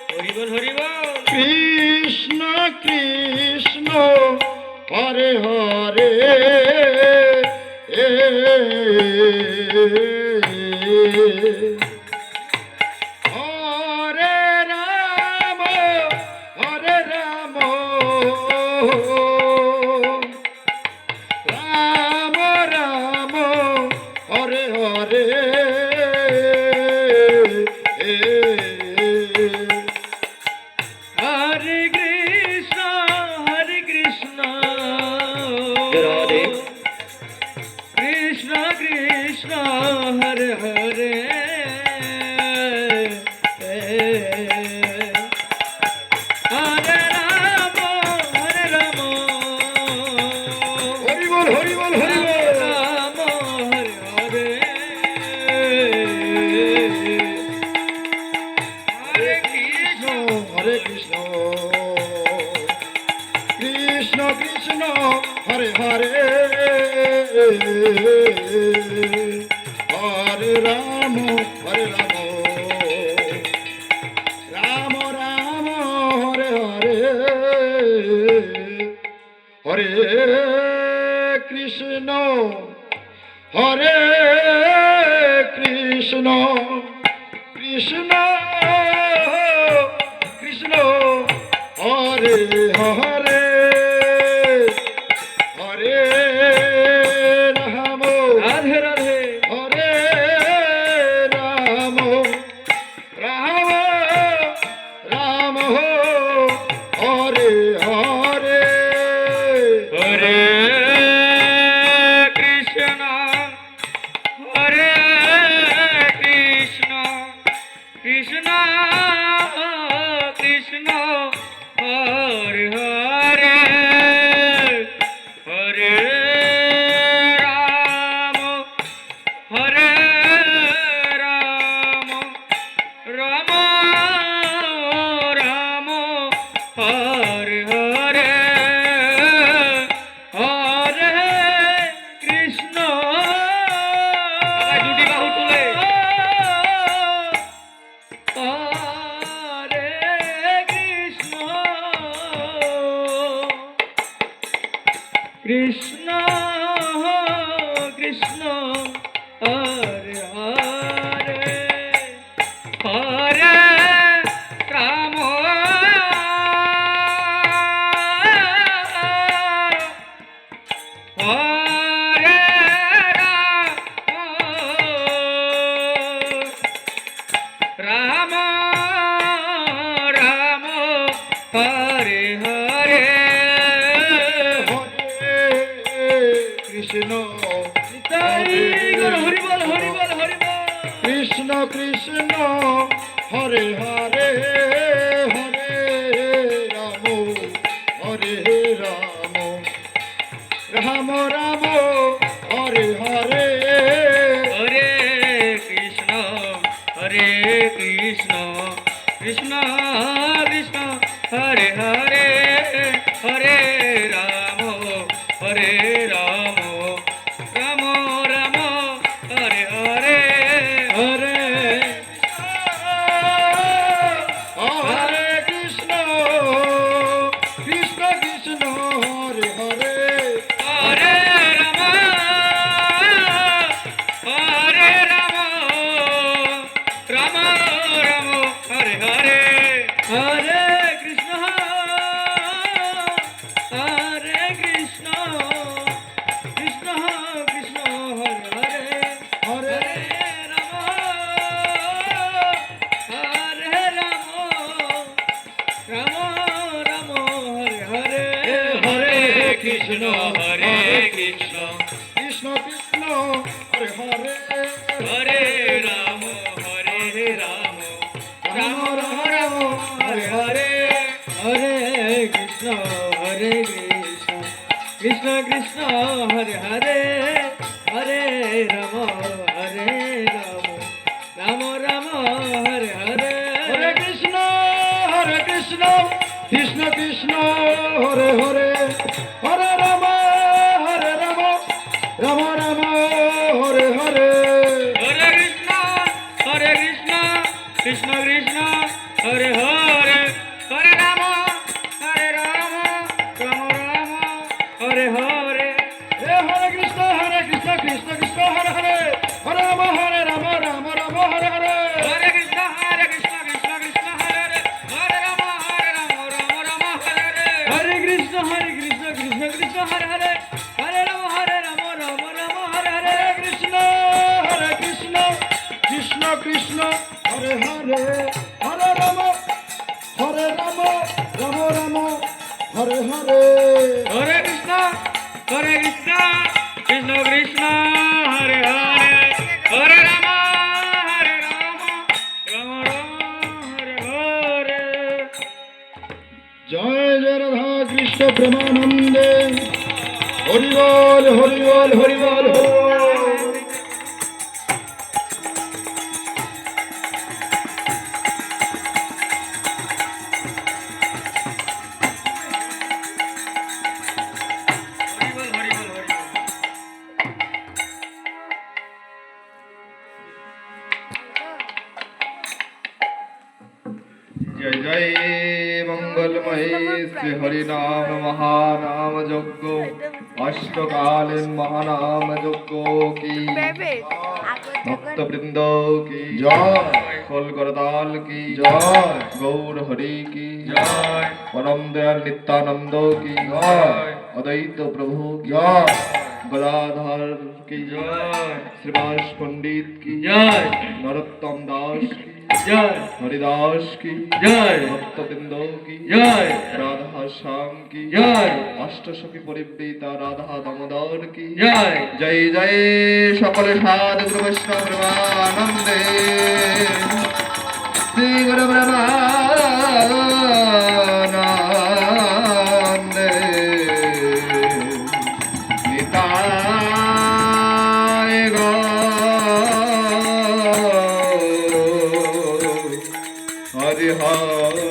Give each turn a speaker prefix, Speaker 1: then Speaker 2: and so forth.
Speaker 1: হরিবল হরিবল।
Speaker 2: কৃষ্ণ কৃষ্ণ হরে হরে হরে রাম হরে রাম রাম রাম হরে হরে
Speaker 1: হরে কৃষ্ণ হরে কৃষ্ণ
Speaker 2: রাধে
Speaker 1: কৃষ্ণ কৃষ্ণ হরে হরে হরে রাম হরে রাম
Speaker 2: হরি বল হরি বল হরি বল
Speaker 1: রাম হরে হরে হরে কৃষ্ণ
Speaker 2: হরে কৃষ্ণ কৃষ্ণ কৃষ্ণ হরে হরে হরে রাম হরে রাম রাম রাম হরে হরে হরে কৃষ্ণ হরে কৃষ্ণ কৃষ্ণ কৃষ্ণ হরে হরে হরে রাম
Speaker 1: রাধে রাধে
Speaker 2: হরে রাম রাম রাম হরে হরে
Speaker 1: হরে কৃষ্ণ হরে কৃষ্ণ কৃষ্ণ কৃষ্ণ হরে হরে হরে রাম হরে রাম রাম রাম হরে হরে হরে কৃষ্ণ দুটি বাহু তুলে হরে কৃষ্ণ কৃষ্ণ কৃষ্ণ হরে হরে হরে রাম হরে রাম রাম হরে হরে
Speaker 2: হরে কৃষ্ণ
Speaker 1: হরিবল হরিবল হরিবল
Speaker 2: কৃষ্ণ কৃষ্ণ হরে হরে হরে রাম হরে রাম রাম রাম হরে হরে
Speaker 1: হরে কৃষ্ণ কৃষ্ণ কৃষ্ণ হরে হরে হরে রাম রাম রাম রাম হরে হরে
Speaker 2: হরে হরে কৃষ্ণ কৃষ্ণ কৃষ্ণ হরে হরে
Speaker 1: হরে রাম রাম রাম হরে হরে হরে কৃষ্ণ হরে কৃষ্ণ কৃষ্ণ কৃষ্ণ হরে হরে
Speaker 2: হরে
Speaker 1: রাম রাম রাম হরে হরে হরে কৃষ্ণ কৃষ্ণ
Speaker 2: কৃষ্ণ কৃষ্ণ হরে হরে
Speaker 1: হরে রাম রাম
Speaker 2: রাম রাম রাম
Speaker 1: হরে হরে হরে কৃষ্ণ কৃষ্ণ কৃষ্ণ হরে হরে হরে রাম রাম রাম হরে হরে
Speaker 2: হরে কৃষ্ণ কৃষ্ণ কৃষ্ণ হরে হরে হরে রাম রাম রাম হরে হরে
Speaker 1: হরে কৃষ্ণ কৃষ্ণ কৃষ্ণ হরে হরে হরে রাম রাম রাম হরে হরে
Speaker 2: হে হরে কৃষ্ণ কৃষ্ণ কৃষ্ণ হরে হরে হরে রাম রাম রাম হরে হরে
Speaker 1: হরে কৃষ্ণ কৃষ্ণ কৃষ্ণ হরে হরে হরে রাম রাম হরে হরে হরে কৃষ্ণ কৃষ্ণ কৃষ্ণ হরে হরে হরে রাম রাম হরে হরে
Speaker 2: কৃষ্ণ কৃষ্ণ কৃষ্ণ হরে হরে হরে রাম রাম রাম হরে হরে
Speaker 1: হরে কৃষ্ণ কৃষ্ণ কৃষ্ণ হরে হরে হরে রাম রাম হরে হরে
Speaker 2: জয় জয় রাধা কৃষ্ণ প্রেমানন্দে হরি বল হরি বল হরি বল হরি বল।
Speaker 1: হরি বল হরি বল হরি বল
Speaker 3: जय जय मंगलमय श्री हरिनाम महानाम यज्ञ अष्टकालीन महानाम यज्ञ की भक्त वृंद की
Speaker 2: जय
Speaker 3: खोल करताल की
Speaker 2: जय
Speaker 3: गौर हरि की
Speaker 1: জয়
Speaker 3: परम दयाल नित्यानंद की
Speaker 2: जय
Speaker 3: अद्वैत प्रभु की
Speaker 2: जय
Speaker 3: गदाधर की
Speaker 1: জয়
Speaker 3: श्रीवास पंडित की
Speaker 1: জয়
Speaker 3: नरोत्तम दास की
Speaker 1: জয়
Speaker 3: हरिदास की
Speaker 1: জয়
Speaker 3: भक्त वृंदों की
Speaker 1: জয়
Speaker 3: राधा श्याम की
Speaker 1: জয়
Speaker 3: अष्टसखी परिवृता राधा दामोदर की
Speaker 1: জয়
Speaker 3: जय जय सकल साधु गुरु वैष्णव ब्रह्मानंदे श्री गुरु ब्रह्मानंदे निताय गौर हरि हरि